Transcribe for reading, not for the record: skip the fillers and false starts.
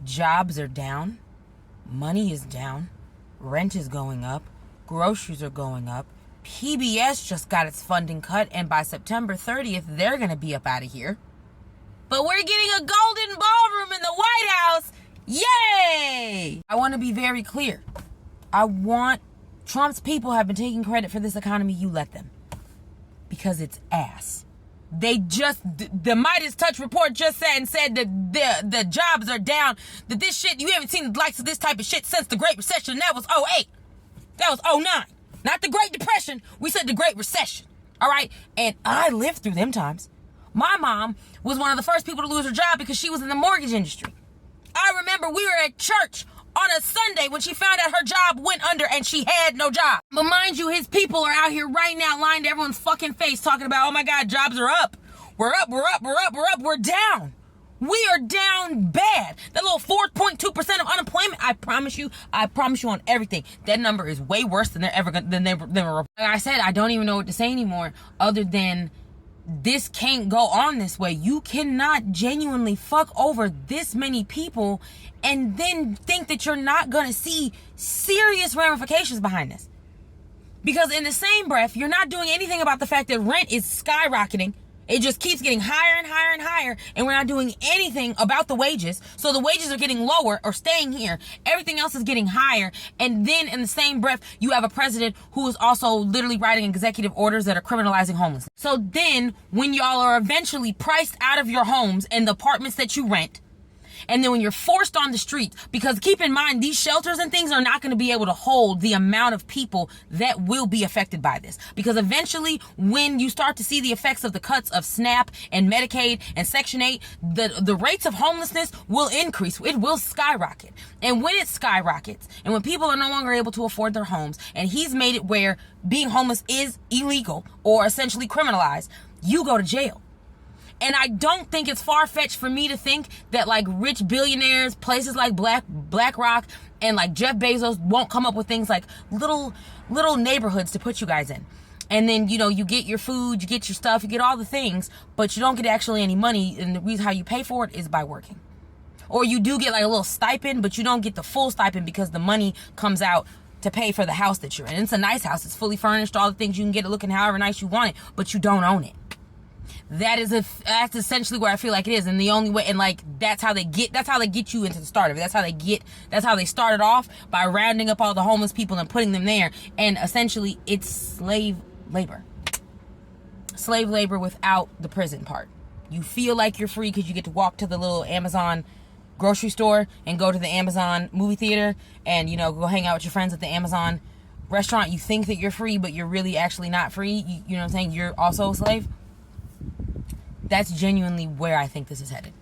Jobs are down. Money is down. Rent is going up. Groceries are going up. PBS just got its funding cut, and by September 30th, they're going to be up out of here. But we're getting a golden ballroom in the White House. Yay! I want to be very clear. Trump's people have been taking credit for this economy. You let them. Because it's ass. The Midas Touch report just said that the jobs are down. That this shit, you haven't seen the likes of this type of shit since the Great Recession. That was '08. That was '09. Not the Great Depression. We said the Great Recession. All right? And I lived through them times. My mom was one of the first people to lose her job because she was in the mortgage industry. I remember we were at church on a Sunday when she found out her job went under and she had no job. But mind you, his people are out here right now lying to everyone's fucking face talking about, oh my God, jobs are up. We're up, we're up, we're up, we're up, we're down. We are down bad. That little 4.2% of unemployment, I promise you on everything. That number is way worse than they were. Like I said, I don't even know what to say anymore other than this can't go on this way. You cannot genuinely fuck over this many people and then think that you're not going to see serious ramifications behind this. Because in the same breath, you're not doing anything about the fact that rent is skyrocketing. It just keeps getting higher and higher and higher, and we're not doing anything about the wages. So the wages are getting lower or staying here. Everything else is getting higher. And then in the same breath, you have a president who is also literally writing executive orders that are criminalizing homelessness. So then when y'all are eventually priced out of your homes and the apartments that you rent, and then when you're forced on the streets, because keep in mind, these shelters and things are not going to be able to hold the amount of people that will be affected by this. Because eventually, when you start to see the effects of the cuts of SNAP and Medicaid and Section 8, the rates of homelessness will increase. It will skyrocket. And when it skyrockets, and when people are no longer able to afford their homes, and he's made it where being homeless is illegal or essentially criminalized, you go to jail. And I don't think it's far-fetched for me to think that like rich billionaires, places like BlackRock and like Jeff Bezos won't come up with things like little neighborhoods to put you guys in. And then, you get your food, you get your stuff, you get all the things, but you don't get actually any money. And the reason how you pay for it is by working. Or you do get like a little stipend, but you don't get the full stipend because the money comes out to pay for the house that you're in. It's a nice house. It's fully furnished, all the things you can get it looking however nice you want it, but you don't own it. That's essentially where I feel like it is. And the only way, and like, that's how they get you into the start of it. That's how they started off, by rounding up all the homeless people and putting them there. And essentially it's slave labor without the prison part. You feel like you're free because you get to walk to the little Amazon grocery store and go to the Amazon movie theater and, go hang out with your friends at the Amazon restaurant. You think that you're free, but you're really actually not free. You know what I'm saying? You're also a slave. That's genuinely where I think this is headed.